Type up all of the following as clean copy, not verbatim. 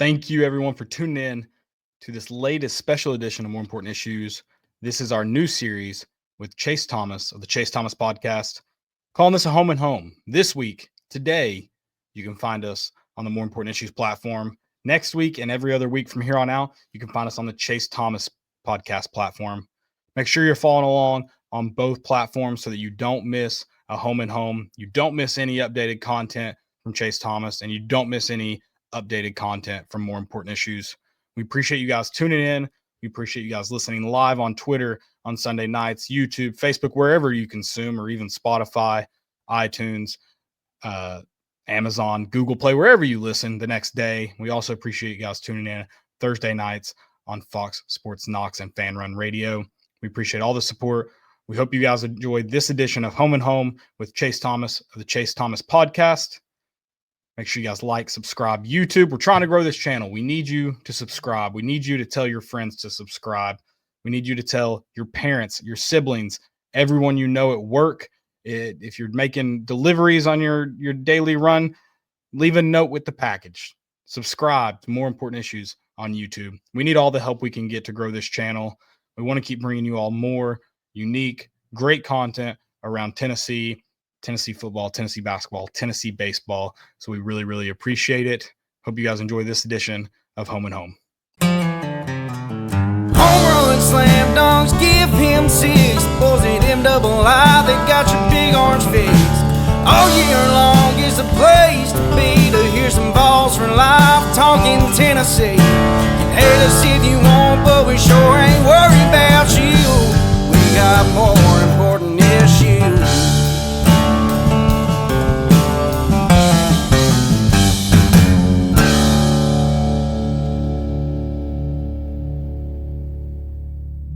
Thank you, everyone, for tuning in to this latest special edition of More Important Issues. This is our new series with Chase Thomas of the Chase Thomas Podcast, calling this a home and home. This week, today, you can find us on the More Important Issues platform. Next week and every other week from here on out, you can find us on the Chase Thomas Podcast platform. Make sure you're following along on both platforms so that you don't miss a home and home. You don't miss any updated content from Chase Thomas, and you don't miss any updated content from More Important Issues. We appreciate you guys tuning in. We appreciate you guys listening live on Twitter on Sunday nights, YouTube, Facebook, wherever you consume, or even Spotify, iTunes, Amazon, Google Play, wherever you listen the next day. We also appreciate you guys tuning in Thursday nights on Fox Sports Knox and Fan Run Radio. We appreciate all the support. We hope you guys enjoyed this edition of Home and Home with Chase Thomas of the Chase Thomas Podcast. Make sure you guys like, subscribe, YouTube. We're trying to grow this channel. We need you to subscribe. We need you to tell your friends to subscribe. We need you to tell your parents, your siblings, everyone you know at work. If you're making deliveries on your daily run, leave a note with the package. Subscribe to More Important Issues on YouTube. We need all the help we can get to grow this channel. We want to keep bringing you all more unique, great content around Tennessee football, Tennessee basketball, Tennessee baseball. So we really, really appreciate it. Hope you guys enjoy this edition of Home and Home. Home run, slam dunks, give him six. Boys at MII, they got your big orange face. All year long is the place to be to hear some balls for life talking Tennessee. You can hate us if you want, but we sure ain't worried about you. We got more important issues.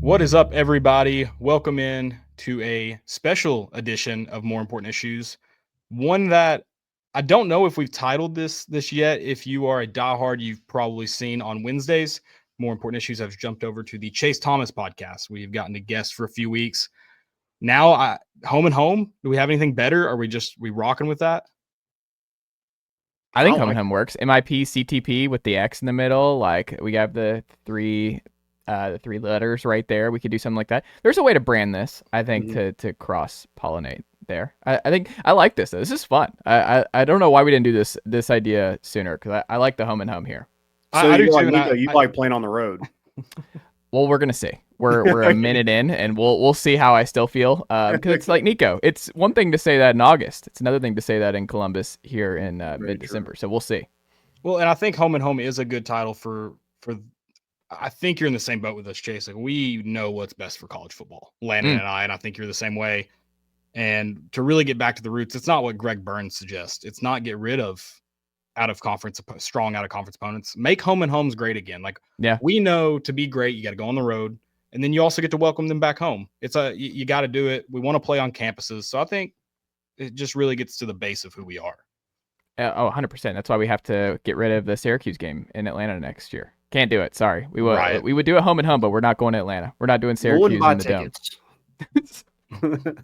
What is up, everybody? Welcome in to a special edition of More Important Issues. One that I don't know if we've titled this yet. If you are a diehard, you've probably seen on Wednesdays. More Important Issues have jumped over to the Chase Thomas Podcast. We've gotten a guest for a few weeks. Now, home and home. Do we have anything better? Are we rocking with that? I think home and home works. MIP, CTP with the X in the middle. Like, we have the three letters right there. We could do something like that. There's a way to brand this, I think, to cross pollinate there. I think I like this though. This is fun. I don't know why we didn't do this idea sooner, because I like the home and home here. So I do like Nico, you like playing on the road. Well, we're gonna see. We're a minute in, and we'll see how I still feel. Because it's like Nico. It's one thing to say that in August. It's another thing to say that in Columbus here in mid-December. So we'll see. Well, and I think home and home is a good title for. I think you're in the same boat with us, Chase. Like, we know what's best for college football, Landon and I think you're the same way. And to really get back to the roots, it's not what Greg Burns suggests. It's not get rid of strong out of conference opponents. Make home and homes great again. Like, yeah, we know to be great, you got to go on the road, and then you also get to welcome them back home. You got to do it. We want to play on campuses. So I think it just really gets to the base of who we are. 100%. That's why we have to get rid of the Syracuse game in Atlanta next year. Can't do it. Sorry. We would do it home and home, but we're not going to Atlanta. We're not doing Syracuse in the dome.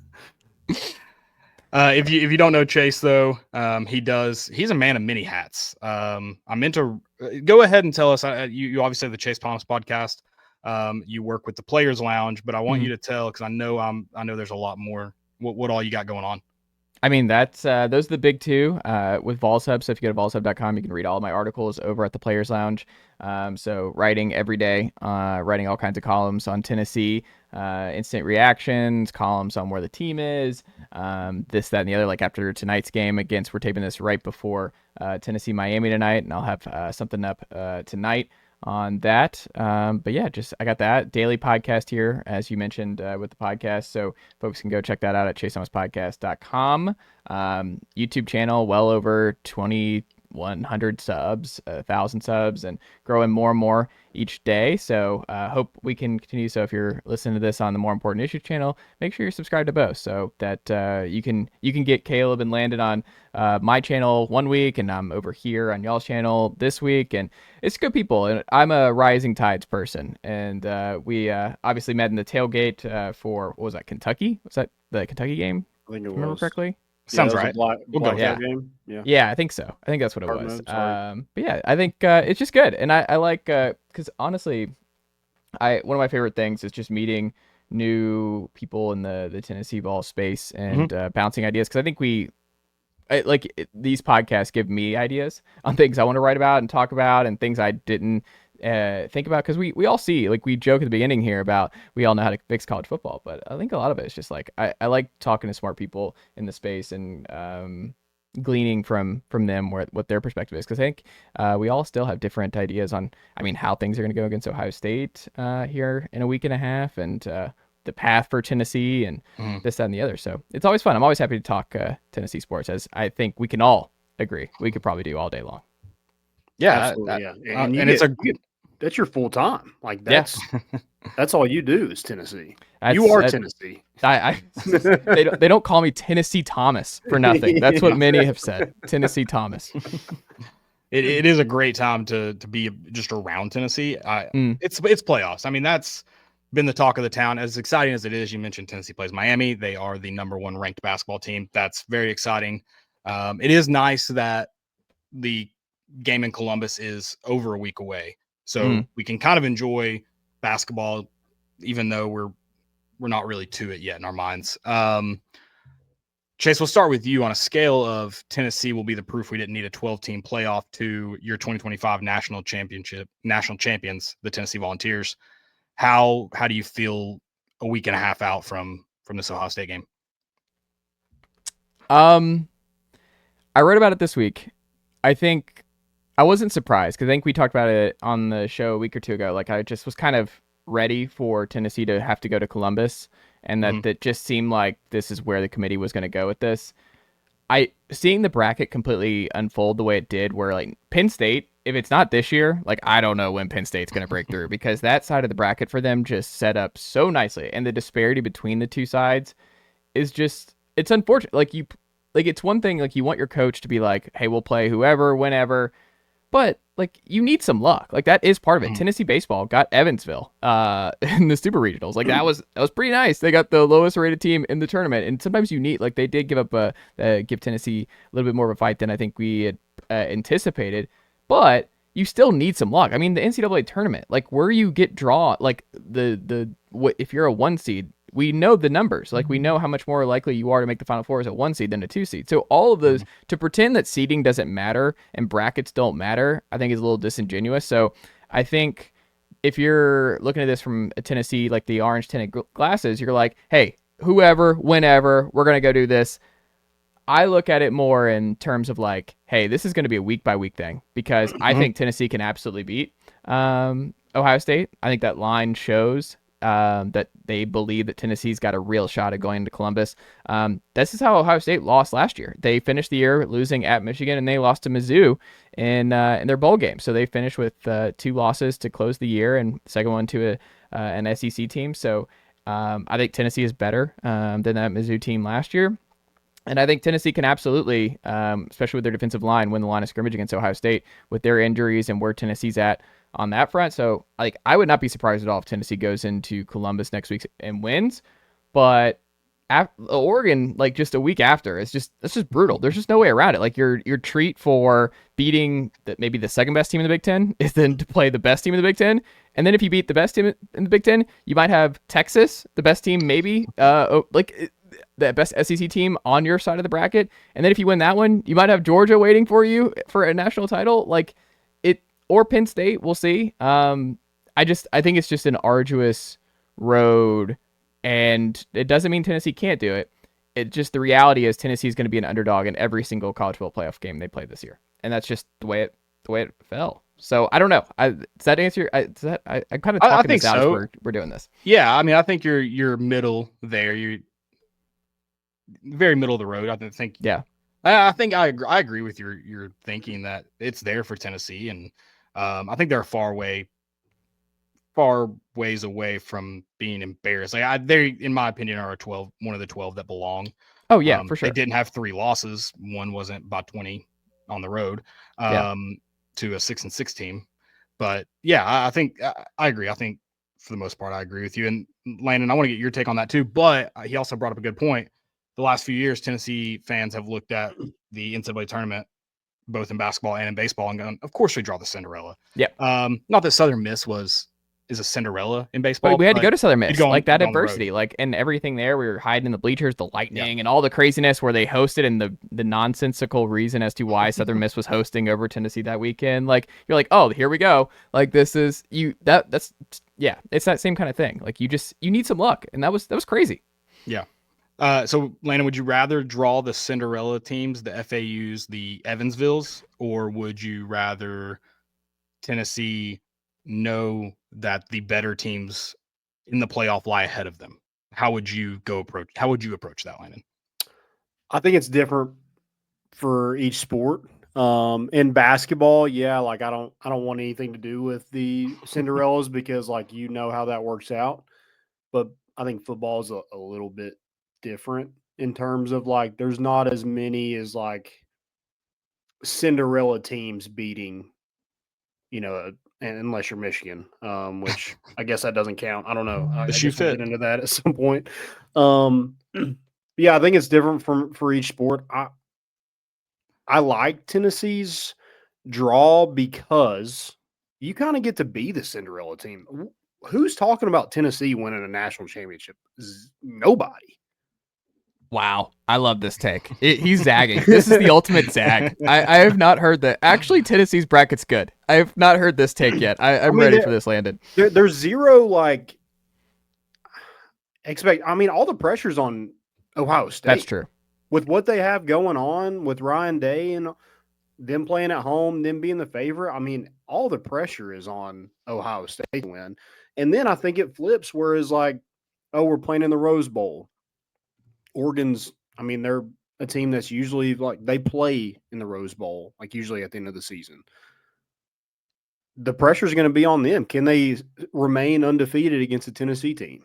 If you don't know Chase though, he's a man of many hats. I'm into go ahead and tell us. You obviously have the Chase Thomas Podcast. You work with the Players Lounge, but I want you to tell, because I know there's a lot more. What all you got going on? I mean, that's those are the big two with VolsHub. So if you go to volshub.com, you can read all of my articles over at the Players Lounge. So writing every day, writing all kinds of columns on Tennessee, instant reactions, columns on where the team is, this, that, and the other. Like after tonight's game we're taping this right before Tennessee Miami tonight, and I'll have something up tonight on that. But yeah, I got that daily podcast here, as you mentioned, with the podcast. So folks can go check that out at chasethomaspodcast.com. YouTube channel, well over 2,100 subs, 1,000 subs, and growing more and more each day. So hope we can continue. So if you're listening to this on the More Important Issues channel, make sure you're subscribed to both, so that you can get Caleb and Landon on my channel one week, and I'm over here on y'all's channel this week. And it's good people, and I'm a Rising Tides person. And we obviously met in the tailgate for, what was that, Kentucky? Was that the Kentucky game? I think it remember was correctly? Sounds that was right. a blackout Yeah. game. Yeah, I think so. I think that's what it Hard was. mode, sorry. But yeah, I think it's just good, and I like because honestly, one of my favorite things is just meeting new people in the Tennessee ball space and bouncing ideas. Because I think these podcasts give me ideas on things I want to write about and talk about, and things I didn't think about. Because we all see, like, we joke at the beginning here about we all know how to fix college football, but I think a lot of it is just like I like talking to smart people in the space and gleaning from them what their perspective is, because I think we all still have different ideas on, I mean, how things are going to go against Ohio State here in a week and a half, and the path for Tennessee and this, that, and the other. So it's always fun. I'm always happy to talk Tennessee sports, as I think we can all agree we could probably do all day long. Yeah, Absolutely, yeah. And that's your full time. Like that's all you do is Tennessee. You are Tennessee. They don't call me Tennessee Thomas for nothing. That's what many have said. Tennessee Thomas. It is a great time to be just around Tennessee. It's playoffs. I mean, that's been the talk of the town. As exciting as it is, you mentioned Tennessee plays Miami. They are the number 1 ranked basketball team. That's very exciting. It is nice that the game in Columbus is over a week away, so we can kind of enjoy basketball, even though we're not really to it yet in our minds. Chase, we'll start with you. On a scale of Tennessee will be the proof we didn't need a 12-team playoff to your 2025 national champions, the Tennessee Volunteers. How do you feel a week and a half out from this Ohio State game? I read about it this week. I think I wasn't surprised, because I think we talked about it on the show a week or two ago. Like, I just was kind of ready for Tennessee to have to go to Columbus, and that just seemed like this is where the committee was going to go with this. Seeing the bracket completely unfold the way it did, where like Penn State, if it's not this year, like I don't know when Penn State's going to break through, because that side of the bracket for them just set up so nicely, and the disparity between the two sides is just, it's unfortunate. Like it's one thing, like you want your coach to be like, hey, we'll play whoever, whenever, but like you need some luck. Like that is part of it. Tennessee baseball got Evansville in the super regionals. Like that was pretty nice. They got the lowest rated team in the tournament, and sometimes you need, like, they did give Tennessee a little bit more of a fight than I think we had anticipated, but you still need some luck. I mean, the NCAA tournament, like where you get draw, like if you're a 1 seed, we know the numbers. Like we know how much more likely you are to make the Final Four as a 1 seed than a 2 seed. So all of those, to pretend that seeding doesn't matter and brackets don't matter, I think is a little disingenuous. So I think if you're looking at this from a Tennessee, like the orange tinted glasses, you're like, hey, whoever, whenever, we're going to go do this. I look at it more in terms of like, hey, this is going to be a week by week thing, because I think Tennessee can absolutely beat Ohio State. I think that line shows that they believe that Tennessee's got a real shot at going into Columbus. This is how Ohio State lost last year. They finished the year losing at Michigan, and they lost to Mizzou in their bowl game. So they finished with 2 losses to close the year, and the second one to an SEC team. So I think Tennessee is better than that Mizzou team last year. And I think Tennessee can absolutely, especially with their defensive line, win the line of scrimmage against Ohio State with their injuries and where Tennessee's at on that front. So, like, I would not be surprised at all if Tennessee goes into Columbus next week and wins. But Oregon, like, just a week after, that's just brutal. There's just no way around it. Like, your treat for beating maybe the second best team in the Big Ten is then to play the best team in the Big Ten. And then if you beat the best team in the Big Ten, you might have Texas, the best team, maybe, the best SEC team on your side of the bracket. And then if you win that one, you might have Georgia waiting for you for a national title, or Penn State. We'll see. I think it's just an arduous road, and it doesn't mean Tennessee can't do it. It just, the reality is Tennessee is going to be an underdog in every single college football playoff game they play this year. And that's just the way it fell. So I don't know. Does that answer? I'm kind of talking this out as we're doing this. Yeah, I mean, I think you're middle there. You're very middle of the road. I think. Yeah, I think I agree with your thinking that it's there for Tennessee, and I think they're far ways away from being embarrassed. Like they, in my opinion, are one of the 12 that belong. Oh yeah, for sure. They didn't have 3 losses. One wasn't by 20 on the road to a 6-6 team. But yeah, I think I agree. I think for the most part, I agree with you. And Landon, I want to get your take on that too. But he also brought up a good point. the last few years, Tennessee fans have looked at the NCAA tournament, both in basketball and in baseball, and gone, of course we draw the Cinderella. Yeah. Not that Southern Miss is a Cinderella in baseball. But we had to go to Southern Miss, like that adversity, road. like, and everything there. We were hiding in the bleachers, the lightning, and all the craziness where they hosted, and the nonsensical reason as to why Southern Miss was hosting over Tennessee that weekend. Like, you're like, oh, here we go. Like, this is that's it's that same kind of thing. Like, you need some luck, and that was crazy. Yeah. So Landon, would you rather draw the Cinderella teams, the FAUs, the Evansvilles, or would you rather Tennessee know that the better teams in the playoff lie ahead of them? How would you approach that, Landon? I think it's different for each sport. In basketball, like I don't want anything to do with the Cinderellas because like how that works out. But I think football is a little bit different in terms of like there's not as many as like Cinderella teams beating, unless you're Michigan, which I guess that doesn't count. I don't know. I guess we'll get into that at some point. I think it's different for each sport. I like Tennessee's draw because you kind of get to be the Cinderella team. Who's talking about Tennessee winning a national championship? Nobody. Wow. I love this take. He's zagging. This is the ultimate zag. I have not heard that. Actually, Tennessee's bracket's good. I have not heard this take yet. I'm ready for this, Landon. There's zero, like, all the pressure's on Ohio State. That's true. With what they have going on with Ryan Day and them playing at home, them being the favorite, all the pressure is on Ohio State to win. And then I think it flips, whereas, like, we're playing in the Rose Bowl. Oregon's, they're a team that's usually like they play in the Rose Bowl, like usually at the end of the season. The pressure is going to be on them. Can they remain undefeated against a Tennessee team?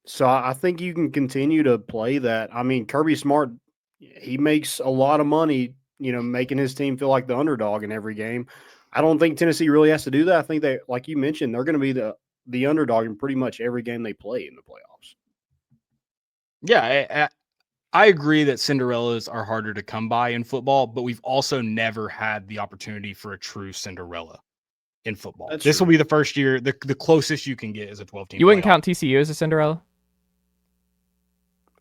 So I think you can continue to play that. Kirby Smart, he makes a lot of money, making his team feel like the underdog in every game. I don't think Tennessee really has to do that. I think they, like you mentioned, they're going to be the underdog in pretty much every game they play in the playoffs. Yeah, I agree that Cinderellas are harder to come by in football, but we've also never had the opportunity for a true Cinderella in football. This will be the first year. The closest you can get is a 12-team. You wouldn't count TCU as a Cinderella?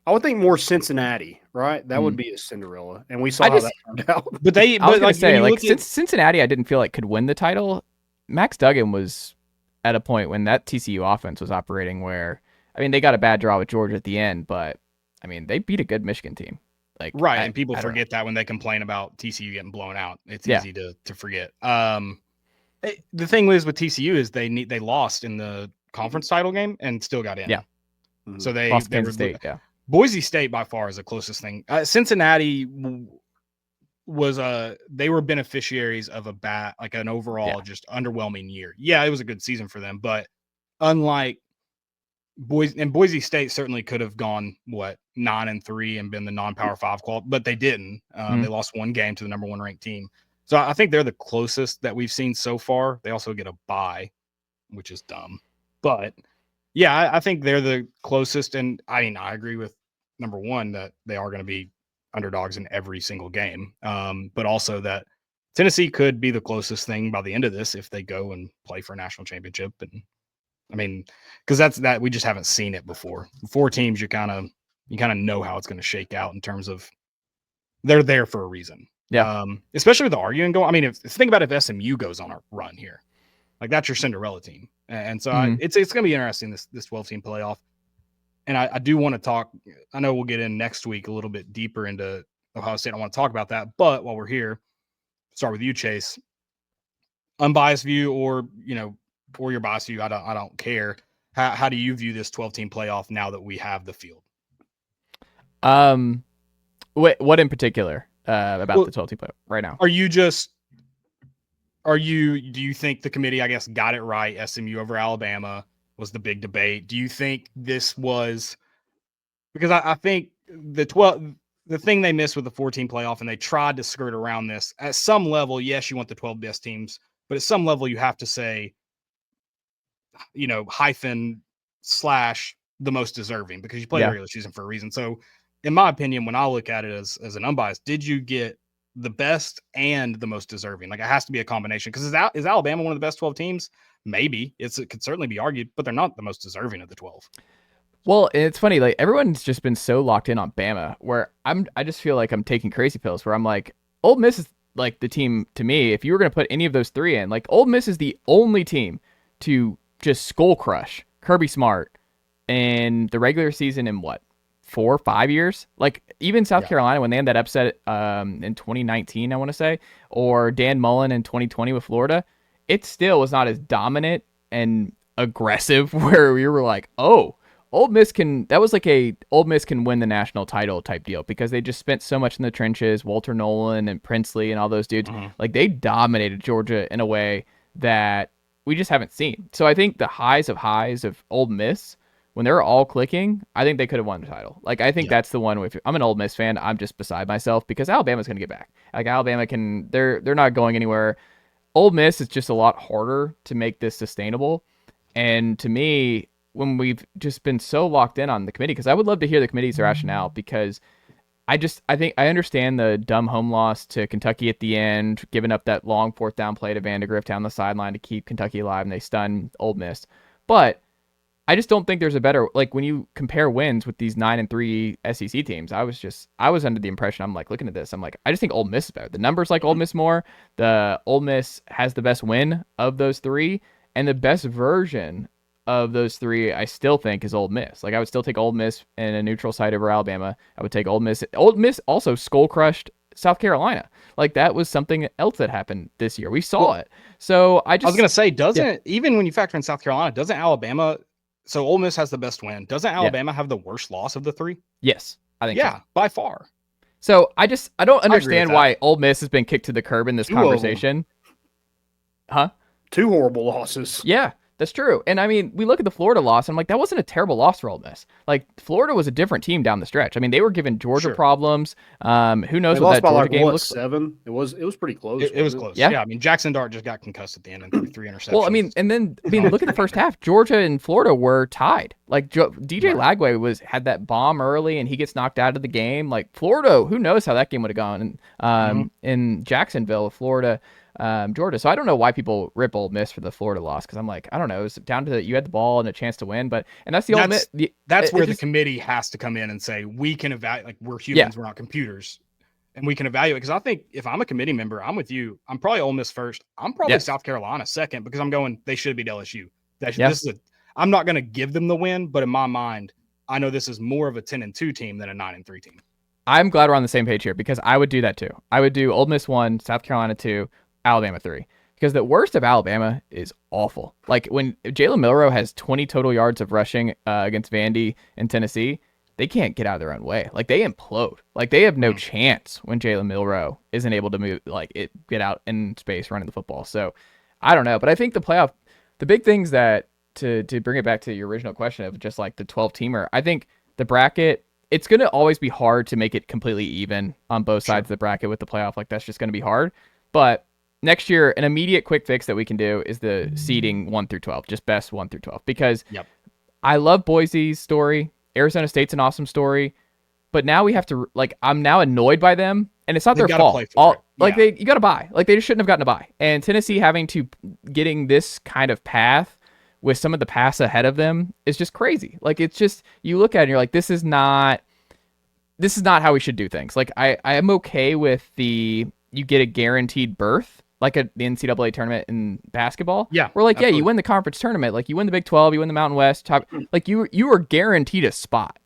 I would think more Cincinnati, right? That would be a Cinderella, and we saw how that turned out. But I was going to say, like, Cincinnati, I didn't feel like could win the title. Max Duggan was at a point when that TCU offense was operating where, they got a bad draw with Georgia at the end, but they beat a good Michigan team. Like, right, and people forget that when they complain about TCU getting blown out. It's easy to forget. The thing is with TCU is they lost in the conference title game and still got in. Yeah. So they lost Kansas State. Yeah. Boise State by far is the closest thing. Cincinnati was they were beneficiaries of an overall just underwhelming year. Yeah, it was a good season for them, but unlike Boise State certainly could have gone 9-3 and been the non-Power 5 qual, but they didn't. They lost one game to the number 1 ranked team. So I think they're the closest that we've seen so far. They also get a bye, which is dumb. But yeah, I think they're the closest. And I agree with number one that they are going to be underdogs in every single game. But also that Tennessee could be the closest thing by the end of this if they go and play for a national championship. And because we just haven't seen it before. 4 teams, you kind of know how it's going to shake out in terms of they're there for a reason. Yeah. Especially with the arguing going. If think about if SMU goes on a run here, like that's your Cinderella team. And so it's going to be interesting, this 12-team playoff. And I do want to talk. I know we'll get in next week a little bit deeper into Ohio State. I want to talk about that. But while we're here, start with you, Chase. Unbiased view or your biased view, I don't care. How do you view this 12-team playoff now that we have the field? What in particular about the 12-team playoff right now? Do you think the committee, I guess, got it right? SMU over Alabama was the big debate. Do you think this was because I think the thing they missed with the 14 playoff and they tried to skirt around this at some level? Yes, you want the 12 best teams, but at some level you have to say, / the most deserving because you play the regular season for a reason. So in my opinion, when I look at it as an unbiased, did you get the best and the most deserving? Like, it has to be a combination, because is Alabama one of the best 12 teams? Maybe. It could certainly be argued, but they're not the most deserving of the 12. Well, it's funny, like everyone's just been so locked in on Bama, where I just feel like I'm taking crazy pills, where I'm like, Ole Miss is like the team to me. If you were going to put any of those three in, like Ole Miss is the only team to just skull crush Kirby Smart in the regular season in what, 4 or 5 years? Like even South Carolina, when they had that upset in 2019, I want to say, or Dan Mullen in 2020 with Florida, it still was not as dominant and aggressive where we were like, oh, Ole Miss can, that was like a Ole Miss can win the national title type deal, because they just spent so much in the trenches. Walter Nolan and Princely and all those dudes, like they dominated Georgia in a way that we just haven't seen. So I think the highs of Ole Miss, when they're all clicking, I think they could have won the title. Like I think that's the one. If I'm an Ole Miss fan, I'm just beside myself, because Alabama's going to get back. Like Alabama can, they're not going anywhere. Ole Miss is just a lot harder to make this sustainable. And to me, when we've just been so locked in on the committee, because I would love to hear the committee's rationale, because I think I understand the dumb home loss to Kentucky at the end, giving up that long 4th down play to Vandegrift down the sideline to keep Kentucky alive, and they stun Ole Miss. But I just don't think there's a better, like when you compare wins with these 9-3 SEC teams, I was under the impression, I'm like looking at this, I'm like, I just think Ole Miss is better. The numbers like Ole Miss more. The Ole Miss has the best win of those three, and the best version of those three, I still think, is Ole Miss. Like I would still take Ole Miss in a neutral site over Alabama. I would take Ole Miss. Ole Miss also skull crushed South Carolina. Like that was something else that happened this year. We saw it. So I was gonna say, even when you factor in South Carolina, doesn't Alabama? So Ole Miss has the best win. Doesn't Alabama have the worst loss of the three? Yes, I think. Yeah, so. By far. So I don't understand why Ole Miss has been kicked to the curb in this conversation. Huh? 2 horrible losses. Yeah. That's true. And I mean, we look at the Florida loss, and I'm like, that wasn't a terrible loss for Ole Miss. Like, Florida was a different team down the stretch. I mean, they were giving Georgia problems. Who knows what that Georgia game looks 7? It was pretty close. It was close. Yeah. I mean, Jackson Dart just got concussed at the end and threw 3 interceptions. Well, I mean, look at the first half. Georgia and Florida were tied. Like, DJ Lagway had that bomb early, and he gets knocked out of the game. Like, Florida, who knows how that game would have gone in Jacksonville, Florida. Georgia. So I don't know why people rip Ole Miss for the Florida loss, because I'm like, I don't know. It was down to you had the ball and a chance to win, and that's the Ole Miss. That's where the committee has to come in and say, we can evaluate. Like, we're humans, we're not computers, and we can evaluate. Because I think if I'm a committee member, I'm with you. I'm probably Ole Miss first. I'm probably South Carolina second, because I'm going, they should beat LSU. I'm not going to give them the win, but in my mind, I know this is more of a 10-2 team than a 9-3 team. I'm glad we're on the same page here, because I would do that too. I would do Ole Miss 1, South Carolina 2, Alabama 3, because the worst of Alabama is awful. Like when Jalen Milroe has 20 total yards of rushing against Vandy in Tennessee, they can't get out of their own way. Like they implode. Like they have no chance when Jalen Milroe isn't able to move, get out in space running the football. So I don't know, but I think the playoff, the big things that to bring it back to your original question of just like the 12-teamer, I think the bracket, it's going to always be hard to make it completely even on both sides of the bracket with the playoff. Like that's just going to be hard. But next year, an immediate quick fix that we can do is the seeding 1 through 12, just best 1 through 12, because I love Boise's story. Arizona State's an awesome story, but now we have to, I'm now annoyed by them, and it's not their fault. You got to buy. Like they just shouldn't have gotten a buy. And Tennessee getting this kind of path with some of the paths ahead of them is just crazy. Like it's just, you look at it and you're like, this is not how we should do things. Like I am okay with you get a guaranteed berth, like the NCAA tournament in basketball. Yeah. We're like, absolutely. You win the conference tournament. Like you win the Big 12, you win the Mountain West. Like you are guaranteed a spot.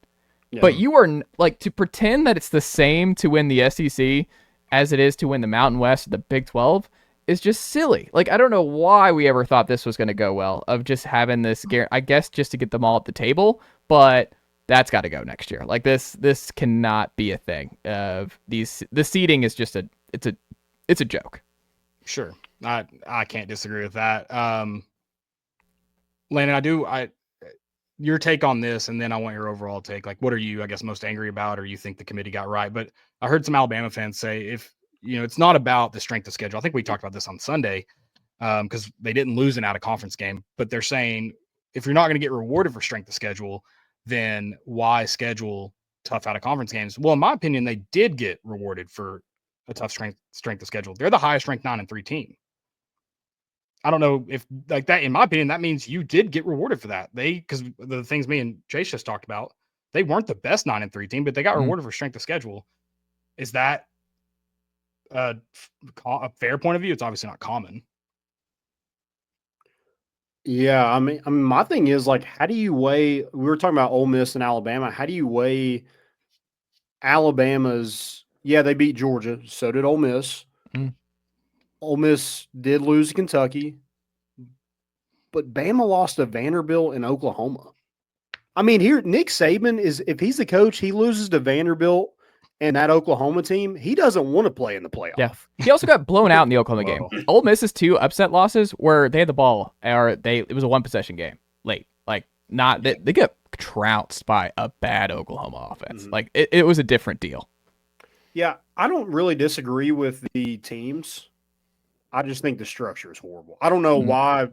Yeah. But you are like, to pretend that it's the same to win the SEC as it is to win the Mountain West, the Big 12, is just silly. Like, I don't know why we ever thought this was going to go well, of just having this, I guess, just to get them all at the table, but that's got to go next year. Like this cannot be a thing. The seeding is just it's a joke. Sure. I can't disagree with that. Landon, your take on this, and then I want your overall take. Like, what are you, I guess, most angry about, or you think the committee got right? But I heard some Alabama fans say, it's not about the strength of schedule. I think we talked about this on Sunday, because they didn't lose an out-of-conference game. But they're saying, if you're not going to get rewarded for strength of schedule, then why schedule tough out of conference games. Well, in my opinion, they did get rewarded for a tough strength of schedule. They're the highest ranked 9-3 team. I don't know if like that, in my opinion, that means you did get rewarded for that. Because the things me and Chase just talked about, they weren't the best 9-3 team, but they got rewarded for strength of schedule. Is that a fair point of view? It's obviously not common. Yeah, I mean, my thing is like, how do you weigh? We were talking about Ole Miss and Alabama. How do you weigh Alabama's? Yeah, they beat Georgia. So did Ole Miss. Ole Miss did lose to Kentucky, but Bama lost to Vanderbilt and Oklahoma. I mean, here Nick Saban is, if he's the coach, he loses to Vanderbilt and that Oklahoma team. He doesn't want to play in the playoff. Yeah. He also got blown out in the Oklahoma game. Ole Miss's 2 upset losses where they had the ball, or it was a 1-possession game late. Like, not they get trounced by a bad Oklahoma offense. Like, it was a different deal. Yeah, I don't really disagree with the teams. I just think the structure is horrible. I don't know why.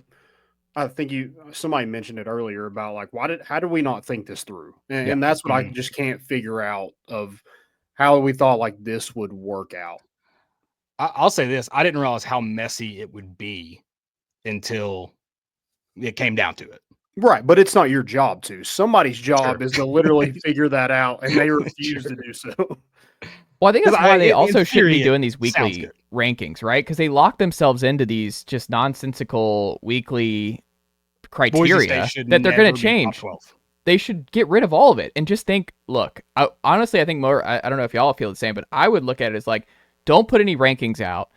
I think somebody mentioned it earlier about like, how did we not think this through? And that's what I just can't figure out of how we thought like this would work out. I'll say this. I didn't realize how messy it would be until it came down to it. Right. But it's not your job to. Somebody's job is to literally figure that out, and they refuse to do so. Well, I think that's why they also should be doing these sounds weekly good. rankings, right? Because they lock themselves into these just nonsensical weekly criteria that they're going to change. They should get rid of all of it and just think, look, honestly, I think more, I don't know if y'all feel the same, but I would look at it as like, don't put any rankings out.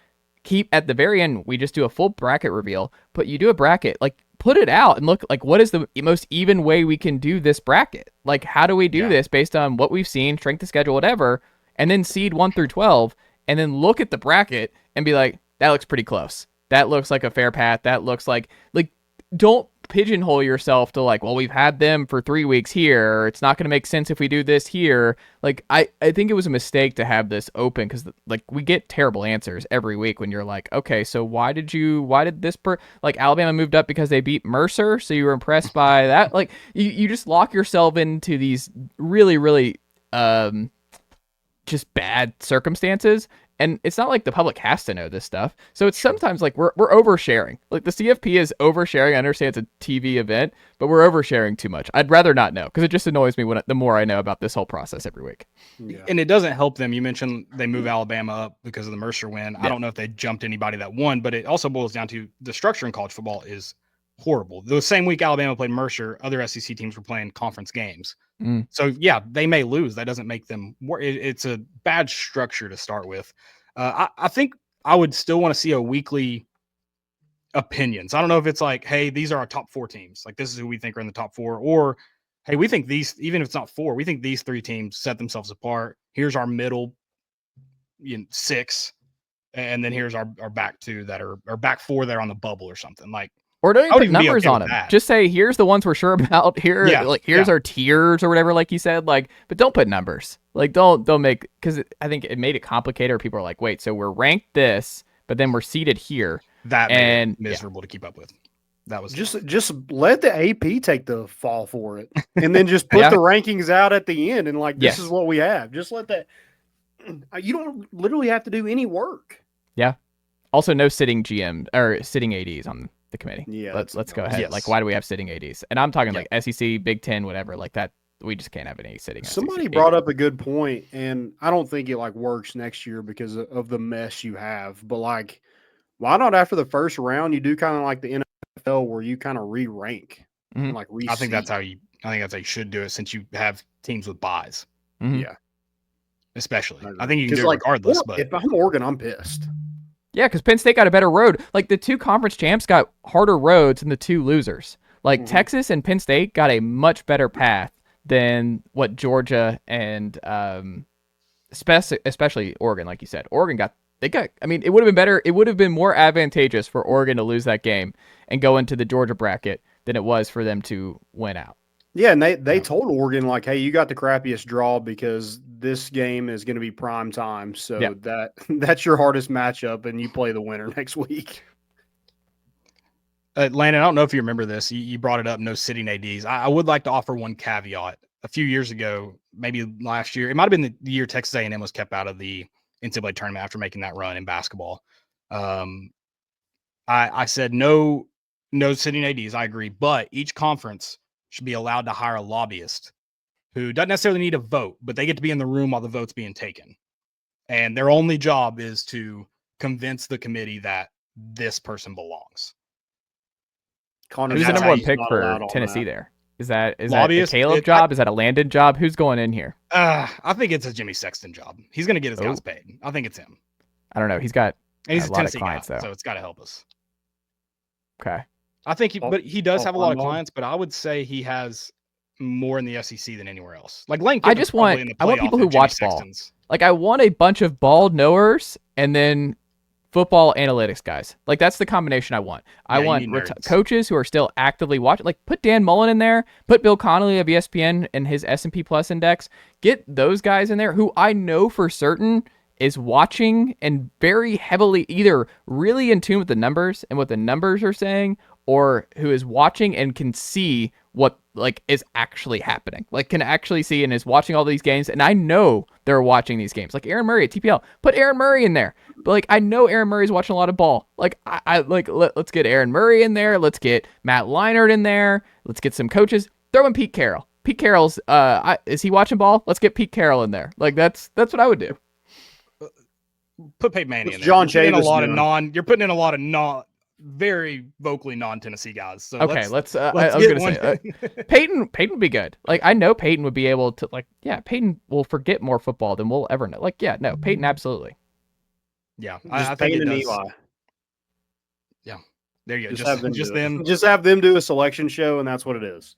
Keep at the very end, we just do a full bracket reveal, but you do a bracket, like put it out and look like what is the most even way we can do this bracket? Like, how do we do this based on what we've seen, strength of schedule, whatever, and then seed 1 through 12, and then look at the bracket and be like, that looks pretty close. That looks like a fair path. That looks like don't pigeonhole yourself to like, well, we've had them for 3 weeks here, or it's not going to make sense if we do this here. Like, I think it was a mistake to have this open because like we get terrible answers every week when you're like, okay, so why did this like Alabama moved up because they beat Mercer, so you were impressed by that? Like you just lock yourself into these really, really just bad circumstances. And it's not like the public has to know this stuff. So it's sometimes like we're oversharing. Like the CFP is oversharing. I understand it's a TV event, but we're oversharing too much. I'd rather not know because it just annoys me the more I know about this whole process every week. Yeah. And it doesn't help them. You mentioned they move Alabama up because of the Mercer win. I don't know if they jumped anybody that won, but it also boils down to the structure in college football is horrible. The same week Alabama played Mercer, other SEC teams were playing conference games. So yeah, they may lose. That doesn't make them more. It's a bad structure to start with. I think I would still want to see a weekly opinions. I don't know if it's like, hey, these are our top 4 teams. Like this is who we think are in the top 4, or hey, we think these, even if it's not 4, we think these 3 teams set themselves apart. Here's our middle 6, and then here's our back 2 that are back 4 that are on the bubble or something. Like, or don't even put numbers okay on them. Just say, here's the ones we're sure about. Here's our tiers or whatever, like you said. Like, but don't put numbers. Like, don't make, because I think it made it complicated. Or people are like, wait, so we're ranked this, but then we're seated here. That made it miserable to keep up with. That was just let the AP take the fall for it, and then just put the rankings out at the end, and like this is what we have. Just let that. You don't literally have to do any work. Yeah. Also, no sitting GM or sitting ADs on the committee. Yeah, let's go ahead. Yes. Like, why do we have sitting ADs? And I'm talking like SEC, Big Ten, whatever. Like that, we just can't have any sitting. Somebody brought up a good point, and I don't think it like works next year because of the mess you have. But like, why not after the first round you do kind of like the NFL where you kind of re-rank and like re-seed? I think that's how you should do it since you have teams with buys. Yeah, especially. I think you can do it regardless. But if I'm Oregon, I'm pissed. Yeah, because Penn State got a better road. Like the 2 conference champs got harder roads than the 2 losers. Like Texas and Penn State got a much better path than what Georgia and especially Oregon, like you said. I mean, it would have been better. It would have been more advantageous for Oregon to lose that game and go into the Georgia bracket than it was for them to win out. Yeah, and they told Oregon, like, hey, you got the crappiest draw because this game is going to be prime time. So that's your hardest matchup, and you play the winner next week. Landon, I don't know if you remember this. You brought it up, no sitting ADs. I would like to offer one caveat. a few years ago, maybe last year, it might have been the year Texas A&M was kept out of the NCAA tournament after making that run in basketball. I said no sitting ADs. I agree, but each conference should be allowed to hire a lobbyist who doesn't necessarily need a vote, but they get to be in the room while the vote's being taken. And their only job is to convince the committee that this person belongs. Connor, Who's the that's number how one he's pick not for allowed on Tennessee that. there? Is that a Lobbyist? Caleb job? Is that a Landon job? Who's going in here? I think it's a Jimmy Sexton job. He's going to get his guys paid. I think it's him. I don't know. He's got And he's a a lot of Tennessee clients, guy, though. so it's got to help us. Okay. I think but he does have a lot of Armand? clients, but I would say he has more in the SEC than anywhere else. Like Lane I Kiffin's just probably want in the I want playoff people if who Jimmy watch ball. Sexton's- Like I want a bunch of ball knowers and then football analytics guys. Like that's the combination I want. I Yeah, you want need nerds. coaches who are still actively watching. Like put Dan Mullen in there, put Bill Connolly of ESPN and his S&P Plus index. Get those guys in there who I know for certain is watching and very heavily either really in tune with the numbers and what the numbers are saying, or who is watching and can see what like is actually happening, like can actually see and is watching all these games. And I know they're watching these games. Like Aaron Murray at TPL, put Aaron Murray in there. But like I know Aaron Murray's watching a lot of ball. Like let's get Aaron Murray in there. Let's get Matt Leinart in there. Let's get some coaches. Throw in Pete Carroll. Pete Carroll's is he watching ball? Let's get Pete Carroll in there. Like that's what I would do. Put Peyton Manning What's in there. John You're putting in a lot of very vocally non-Tennessee guys. So Okay, let's I was get gonna say Peyton would be good. Like I know Peyton would be able to Peyton will forget more football than we'll ever know. Like no, Peyton absolutely. Yeah, Just I think Payne it and does. Eli. Yeah, there you go. Just have them Just do it. them. Just have them do a selection show, and that's what it is.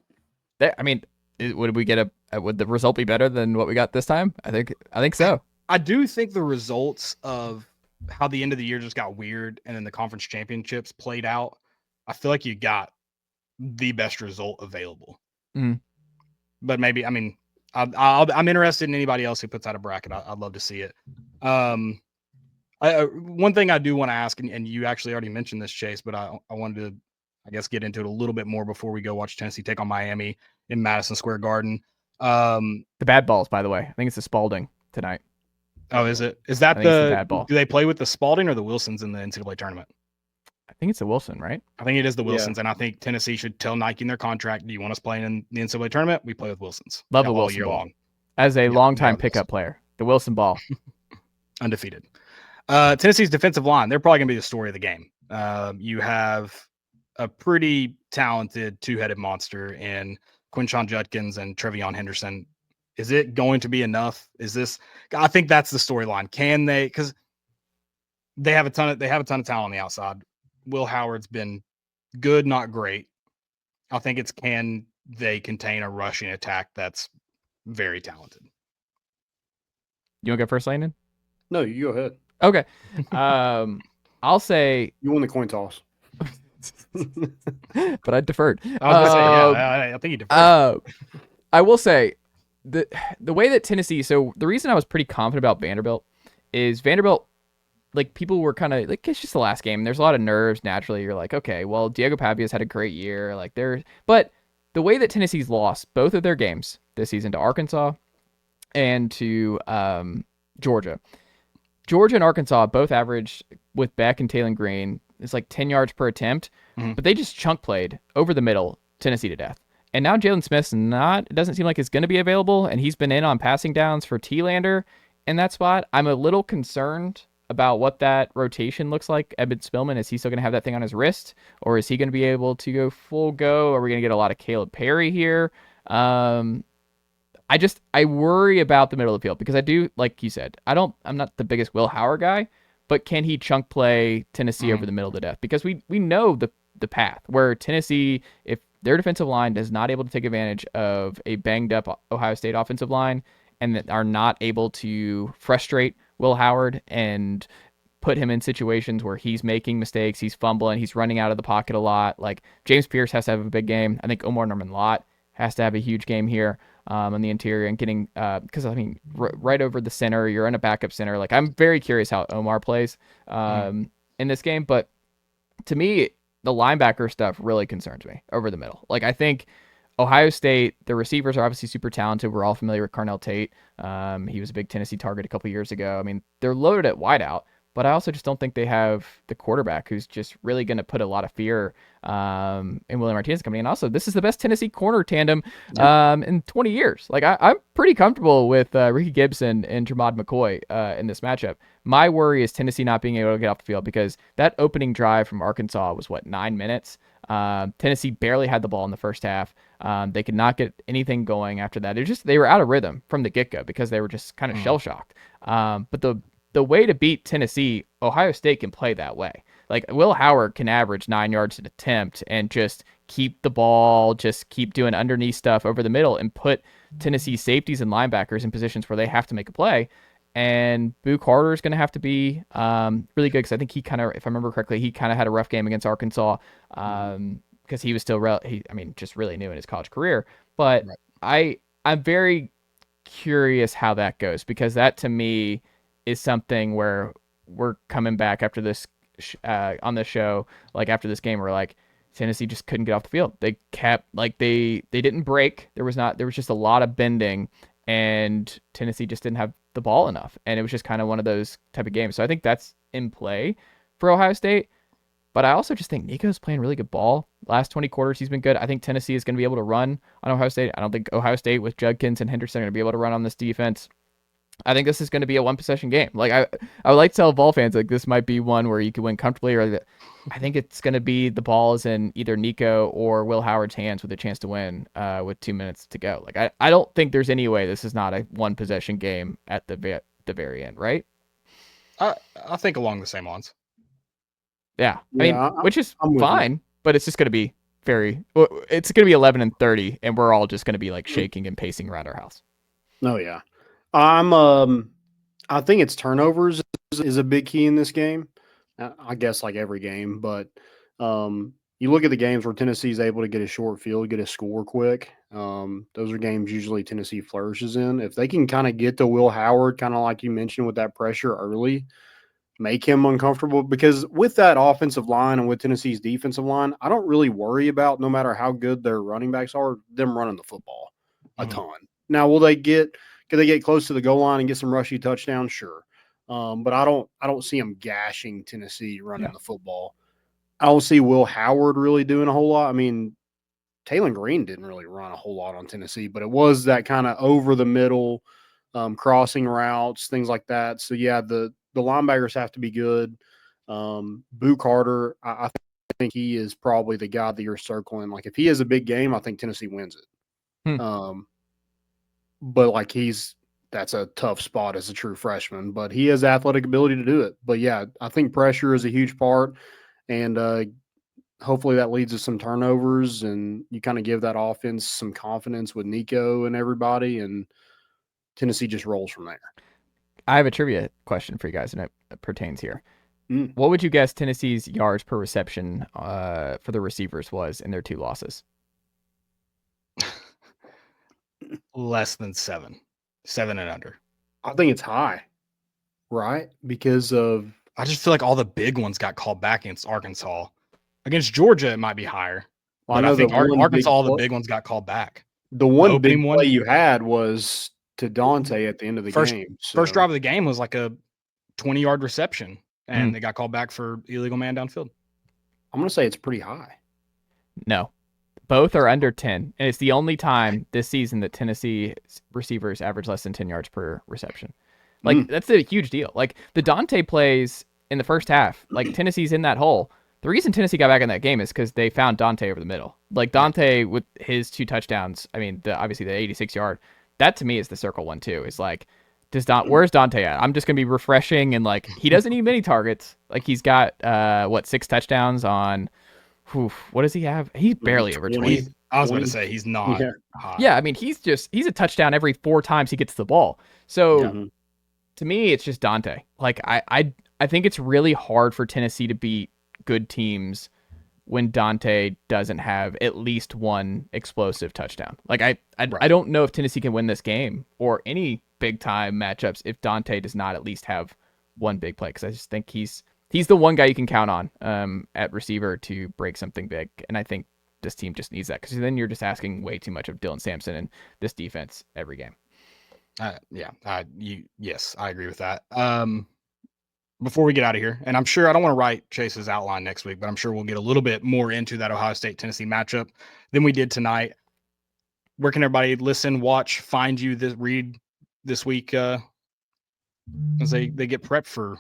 I mean, would we get would the result be better than what we got this time? I think so. I do think the results of how the end of the year just got weird and then the conference championships played out, I feel like you got the best result available. Mhm. But maybe, I mean, I'm interested in anybody else who puts out a bracket. I'd love to see it. One thing I do want to ask, and you actually already mentioned this, Chase, but I wanted to, I guess, get into it a little bit more before we go watch Tennessee take on Miami in Madison Square Garden. The bad balls, by the way. I think it's the Spalding tonight. Oh, is it? Is that I think it's the bad ball. Do they play with the Spalding or the Wilsons in the NCAA tournament? I think it's the Wilson, right? I think it is the Yeah. Wilsons, and I think Tennessee should tell Nike in their contract, do you want us playing in the NCAA tournament? We play with Wilsons. Love the all Wilson year ball. long. As a Yeah, longtime yeah, pickup player, the Wilson ball. Undefeated. Tennessee's defensive line, they're probably going to be the story of the game. You have a pretty talented two-headed monster in Quinshon Judkins and Trevion Henderson. Is it going to be enough? I think that's the storyline. Can they, because they have a ton of talent on the outside. Will Howard's been good, not great. I think it's, can they contain a rushing attack that's very talented? You want to go first, Landon? No, you go ahead. Okay. I'll say, You won the coin toss. but I deferred. I was going to say, yeah, I think he deferred. I will say the way that Tennessee. So the reason I was pretty confident about Vanderbilt is Vanderbilt. Like people were kind of like, it's just the last game. There's a lot of nerves. Naturally, you're like, okay, well, Diego Pavia's had a great year. Like but the way that Tennessee's lost both of their games this season to Arkansas and to Georgia. Georgia and Arkansas both averaged with Beck and Taylor Green. It's like 10 yards per attempt, but they just chunk played over the middle Tennessee to death. And now Jalen Smith's it doesn't seem like it's going to be available, and he's been in on passing downs for T-Lander in that spot. I'm a little concerned about what that rotation looks like. Eben Spillman, is he still going to have that thing on his wrist, or is he going to be able to go full go? Are we going to get a lot of Caleb Perry here? I worry about the middle of the field because I do, like you said, I'm not the biggest Will Howard guy, but can he chunk play Tennessee over the middle to death? Because we know the path where Tennessee, if their defensive line is not able to take advantage of a banged up Ohio State offensive line and that are not able to frustrate Will Howard and put him in situations where he's making mistakes, he's fumbling, he's running out of the pocket a lot. Like James Pierce has to have a big game. I think Omar Norman Lott has to have a huge game here on the interior and getting because I mean right over the center, you're in a backup center. Like I'm very curious how Omar plays in this game, but to me the linebacker stuff really concerns me over the middle. Like I think Ohio State, the receivers are obviously super talented. We're all familiar with Carnell Tate. He was a big Tennessee target a couple years ago. I mean, they're loaded at wideout, but I also just don't think they have the quarterback who's just really going to put a lot of fear in William Martinez coming in. Also, this is the best Tennessee corner tandem in 20 years. Like, I'm pretty comfortable with Ricky Gibson and Jermod McCoy in this matchup. My worry is Tennessee not being able to get off the field because that opening drive from Arkansas was, 9 minutes? Tennessee barely had the ball in the first half. They could not get anything going after that. They were out of rhythm from the get-go because they were just kind of shell-shocked. But the way to beat Tennessee, Ohio State can play that way. Like, Will Howard can average 9 yards an attempt and just keep the ball, just keep doing underneath stuff over the middle and put Tennessee safeties and linebackers in positions where they have to make a play. And Boo Carter is going to have to be really good because I think he kind of, if I remember correctly, he kind of had a rough game against Arkansas because he was still, just really new in his college career. But right. I'm very curious how that goes because that to me is something where we're coming back after this on this show, like after this game, we're like, Tennessee just couldn't get off the field. They kept they didn't break. There was just a lot of bending, and Tennessee just didn't have the ball enough, and it was just kind of one of those type of games. So I think that's in play for Ohio State, but I also just think Nico's playing really good ball. Last 20 quarters he's been good. I think Tennessee is going to be able to run on Ohio State. I don't think Ohio State with Judkins and Henderson are going to be able to run on this defense. I think this is going to be a one possession game. Like I would like to tell Vol fans like this might be one where you could win comfortably, or I think it's going to be the ball is in either Nico or Will Howard's hands with a chance to win with 2 minutes to go. Like I don't think there's any way this is not a one possession game at the very end, right? I think along the same lines. Yeah, I mean, which is fine, but it's just going to be it's going to be 11-30, and we're all just going to be like shaking and pacing around our house. Oh yeah. I think it's turnovers is a big key in this game. I guess like every game, but you look at the games where Tennessee is able to get a short field, get a score quick. Those are games usually Tennessee flourishes in. If they can kind of get to Will Howard, kind of like you mentioned with that pressure early, make him uncomfortable, because with that offensive line and with Tennessee's defensive line, I don't really worry about, no matter how good their running backs are, them running the football a ton. Now, could they get close to the goal line and get some rushy touchdowns? Sure. But I don't see them gashing Tennessee running the football. I don't see Will Howard really doing a whole lot. I mean, Taylor Green didn't really run a whole lot on Tennessee, but it was that kind of over the middle, crossing routes, things like that. So yeah, the linebackers have to be good. Boo Carter, I think he is probably the guy that you're circling. Like if he has a big game, I think Tennessee wins it. But like that's a tough spot as a true freshman, but he has athletic ability to do it. But yeah, I think pressure is a huge part, and hopefully that leads to some turnovers, and you kind of give that offense some confidence with Nico and everybody, and Tennessee just rolls from there. I have a trivia question for you guys, and it pertains here. What would you guess Tennessee's yards per reception for the receivers was in their 2 losses? Less than 7 and under. I think it's high, right? Because I just feel like all the big ones got called back against Arkansas. Against Georgia, it might be higher. Well, but I think Arkansas, all the big ones got called back. The one big play you had was to Dante at the end of the game. First drive of the game was like a 20-yard reception, and they got called back for illegal man downfield. I'm going to say it's pretty high. No. Both are under 10, and it's the only time this season that Tennessee receivers average less than 10 yards per reception. Like, that's a huge deal. Like, the Dante plays in the first half, like, Tennessee's in that hole. The reason Tennessee got back in that game is because they found Dante over the middle. Like, Dante with his 2 touchdowns, I mean, obviously the 86-yard, that to me is the circle one, too. It's like, where's Dante at? I'm just going to be refreshing, and, like, he doesn't need many targets. Like, he's got, 6 touchdowns on... what does he have? He's barely over 20. I was going to say he's not high. Yeah, I mean, he's a touchdown every 4 times he gets the ball. So to me, it's just Dante. Like I think it's really hard for Tennessee to beat good teams when Dante doesn't have at least one explosive touchdown. Like I don't know if Tennessee can win this game or any big time matchups if Dante does not at least have one big play, because I just think he's the one guy you can count on at receiver to break something big. And I think this team just needs that, because then you're just asking way too much of Dylan Sampson and this defense every game. Yes, I agree with that. Before we get out of here, and I'm sure I don't want to write Chase's outline next week, but I'm sure we'll get a little bit more into that Ohio State-Tennessee matchup than we did tonight. Where can everybody listen, watch, find you, read this week as they get prepped for?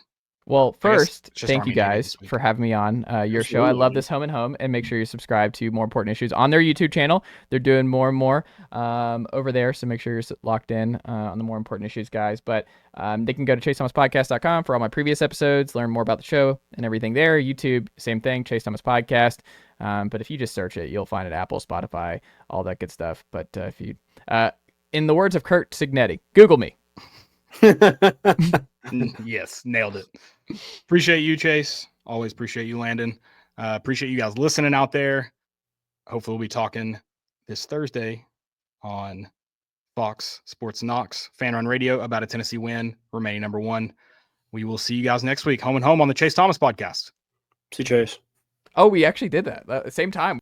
Well, first, just thank you Army-Navy guys this week. for having me on your show. I love this Home and Home, and make sure you subscribe to More Important Issues on their YouTube channel. They're doing more and more over there, so make sure you're locked in on the More Important Issues guys. But they can go to chasethomaspodcast.com for all my previous episodes, learn more about the show and everything there. YouTube, same thing, Chase Thomas Podcast. But if you just search it, you'll find it Apple, Spotify, all that good stuff. But if you, in the words of Kurt Signetti, Google me. Yes, nailed it. Appreciate you, Chase. Always appreciate you, Landon. Appreciate you guys listening out there. Hopefully we'll be talking this Thursday on Fox Sports Knox Fan Run Radio about a Tennessee win, remaining number 1. We will see you guys next week, Home and Home on the Chase Thomas Podcast. See Chase. Oh, we actually did that. Same time.